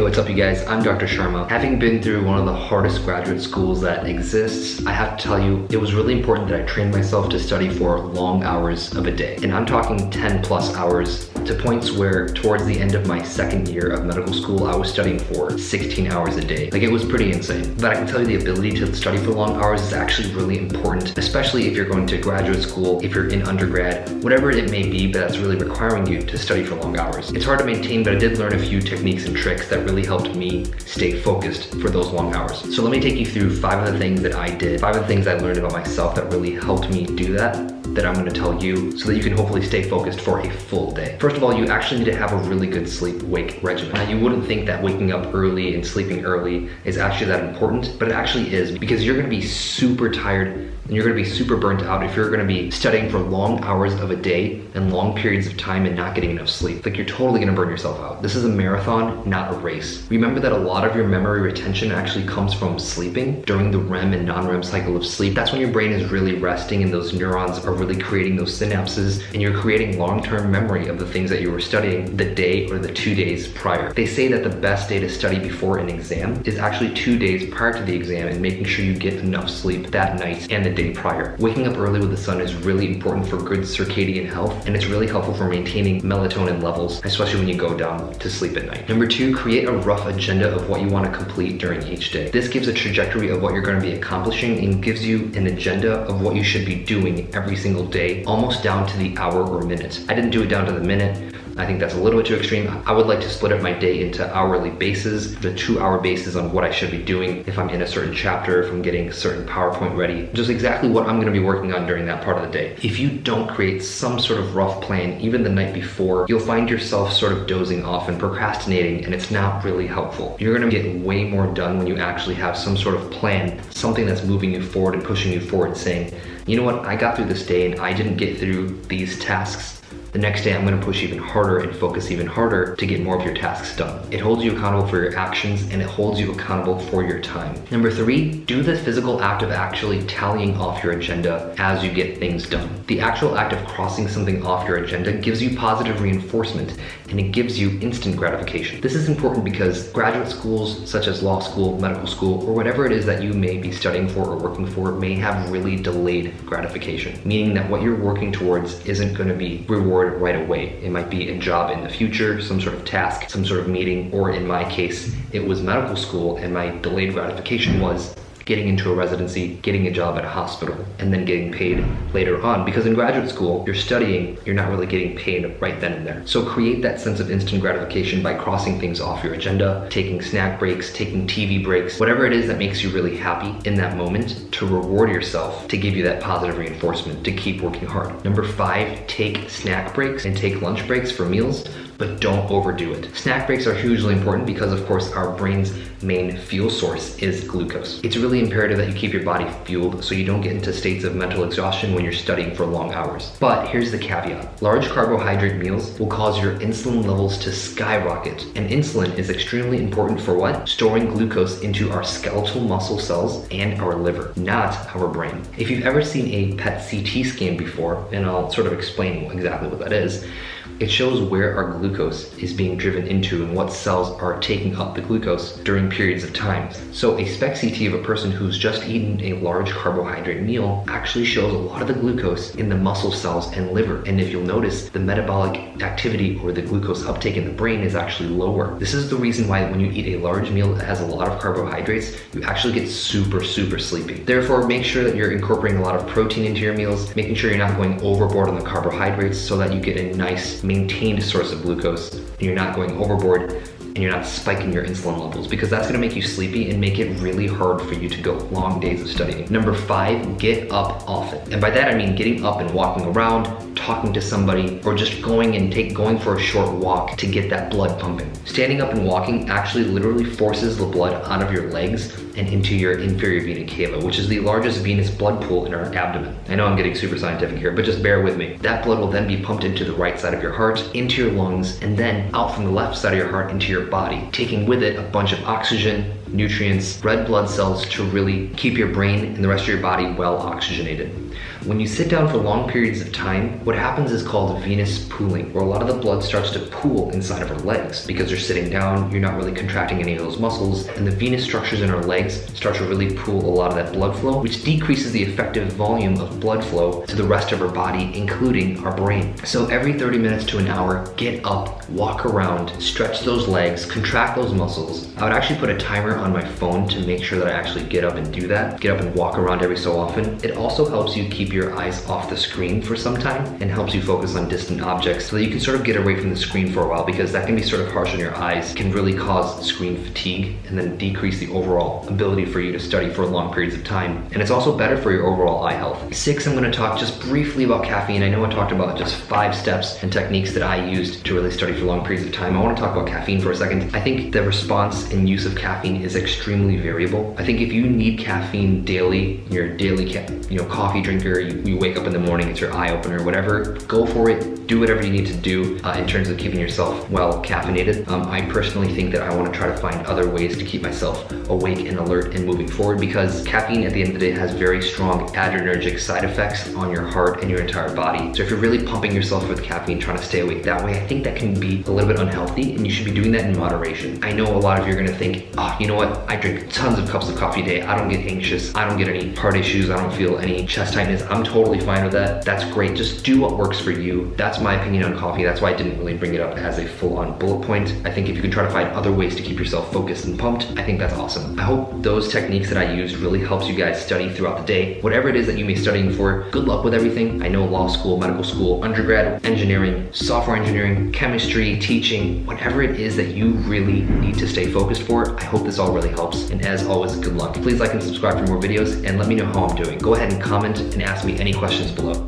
what's up you guys? I'm Dr. Sharma. Having been through one of the hardest graduate schools that exists, I have to tell you, it was really important that I trained myself to study for long hours of a day. And I'm talking 10 plus hours to points where towards the end of my second year of medical school, I was studying for 16 hours a day. Like, it was pretty insane. But I can tell you the ability to study for long hours is actually really important, especially if you're going to graduate school, if you're in undergrad, whatever it may be, but that's really requiring you to study for long hours. It's hard to maintain, but I did learn a few techniques and tricks that really helped me stay focused for those long hours. So let me take you through 5 of the things that I did, 5 of the things I learned about myself that really helped me do that I'm gonna tell you so that you can hopefully stay focused for a full day. First of all, you actually need to have a really good sleep-wake regimen. Now, you wouldn't think that waking up early and sleeping early is actually that important, but it actually is, because you're gonna be super tired and you're gonna be super burnt out if you're gonna be studying for long hours of a day and long periods of time and not getting enough sleep. Like, you're totally gonna burn yourself out. This is a marathon, not a race. Remember that a lot of your memory retention actually comes from sleeping during the REM and non-REM cycle of sleep. That's when your brain is really resting and those neurons are really creating those synapses, and you're creating long-term memory of the things that you were studying the day or the 2 days prior. They say that the best day to study before an exam is actually 2 days prior to the exam, and making sure you get enough sleep that night and the day prior. Waking up early with the sun is really important for good circadian health, and it's really helpful for maintaining melatonin levels, especially when you go down to sleep at night. Number 2, create a rough agenda of what you want to complete during each day. This gives a trajectory of what you're going to be accomplishing and gives you an agenda of what you should be doing every single day, almost down to the hour or minute. I didn't do it down to the minute. I think that's a little bit too extreme. I would like to split up my day into hourly bases, the 2-hour basis on what I should be doing if I'm in a certain chapter, if I'm getting a certain PowerPoint ready, just exactly what I'm gonna be working on during that part of the day. If you don't create some sort of rough plan, even the night before, you'll find yourself sort of dozing off and procrastinating, and it's not really helpful. You're gonna get way more done when you actually have some sort of plan, something that's moving you forward and pushing you forward, saying, you know what, I got through this day and I didn't get through these tasks. The next day, I'm gonna push even harder and focus even harder to get more of your tasks done. It holds you accountable for your actions, and it holds you accountable for your time. Number 3, do the physical act of actually tallying off your agenda as you get things done. The actual act of crossing something off your agenda gives you positive reinforcement, and it gives you instant gratification. This is important because graduate schools, such as law school, medical school, or whatever it is that you may be studying for or working for, may have really delayed gratification, meaning that what you're working towards isn't gonna be rewarded right away. It might be a job in the future, some sort of task, some sort of meeting, or in my case, it was medical school, and my delayed gratification was getting into a residency, getting a job at a hospital, and then getting paid later on. Because in graduate school, you're studying, you're not really getting paid right then and there. So create that sense of instant gratification by crossing things off your agenda, taking snack breaks, taking TV breaks, whatever it is that makes you really happy in that moment, to reward yourself, to give you that positive reinforcement, to keep working hard. Number 5, take snack breaks and take lunch breaks for meals, but don't overdo it. Snack breaks are hugely important because, of course, our brain's main fuel source is glucose. It's really imperative that you keep your body fueled so you don't get into states of mental exhaustion when you're studying for long hours. But here's the caveat. Large carbohydrate meals will cause your insulin levels to skyrocket. And insulin is extremely important for what? Storing glucose into our skeletal muscle cells and our liver, not our brain. If you've ever seen a PET CT scan before, and I'll sort of explain exactly what that is, it shows where our glucose is being driven into and what cells are taking up the glucose during periods of time. So a SPECT CT of a person who's just eaten a large carbohydrate meal actually shows a lot of the glucose in the muscle cells and liver. And if you'll notice, the metabolic activity or the glucose uptake in the brain is actually lower. This is the reason why when you eat a large meal that has a lot of carbohydrates, you actually get super sleepy. Therefore, make sure that you're incorporating a lot of protein into your meals, making sure you're not going overboard on the carbohydrates so that you get a nice maintained source of glucose, and you're not going overboard and you're not spiking your insulin levels, because that's gonna make you sleepy and make it really hard for you to go long days of studying. Number 5, get up often. And by that I mean getting up and walking around, talking to somebody, or just going for a short walk to get that blood pumping. Standing up and walking actually literally forces the blood out of your legs and into your inferior vena cava, which is the largest venous blood pool in our abdomen. I know I'm getting super scientific here, but just bear with me. That blood will then be pumped into the right side of your heart, into your lungs, and then out from the left side of your heart into your body, taking with it a bunch of oxygen, nutrients, red blood cells to really keep your brain and the rest of your body well oxygenated. When you sit down for long periods of time, what happens is called venous pooling, where a lot of the blood starts to pool inside of our legs. Because you're sitting down, you're not really contracting any of those muscles, and the venous structures in our legs start to really pool a lot of that blood flow, which decreases the effective volume of blood flow to the rest of our body, including our brain. So every 30 minutes to an hour, get up, walk around, stretch those legs, contract those muscles. I would actually put a timer on my phone to make sure that I actually get up and do that. Get up and walk around every so often. It also helps you keep your eyes off the screen for some time and helps you focus on distant objects so that you can sort of get away from the screen for a while, because that can be sort of harsh on your eyes, can really cause screen fatigue and then decrease the overall ability for you to study for long periods of time. And it's also better for your overall eye health. 6, I'm going to talk just briefly about caffeine. I know I talked about just 5 steps and techniques that I used to really study for long periods of time. I want to talk about caffeine for a second. I think the response and use of caffeine is extremely variable. I think if you need caffeine daily, you're a daily coffee drinker, you wake up in the morning, it's your eye opener, whatever, go for it. Do whatever you need to do in terms of keeping yourself well caffeinated. I personally think that I want to try to find other ways to keep myself awake and alert and moving forward, because caffeine at the end of the day has very strong adrenergic side effects on your heart and your entire body. So if you're really pumping yourself with caffeine, trying to stay awake that way, I think that can be a little bit unhealthy, and you should be doing that in moderation. I know a lot of you are gonna think, oh, you know what? I drink tons of cups of coffee a day. I don't get anxious. I don't get any heart issues. I don't feel any chest tightness. I'm totally fine with that. That's great. Just do what works for you. That's my opinion on coffee. That's why I didn't really bring it up as a full-on bullet point. I think if you can try to find other ways to keep yourself focused and pumped, I think that's awesome. I hope those techniques that I used really helps you guys study throughout the day. Whatever it is that you may be studying for, good luck with everything. I know law school, medical school, undergrad, engineering, software engineering, chemistry, teaching, whatever it is that you really need to stay focused for, I hope this all really helps. And as always, good luck. Please like and subscribe for more videos and let me know how I'm doing. Go ahead and comment and ask me any questions below.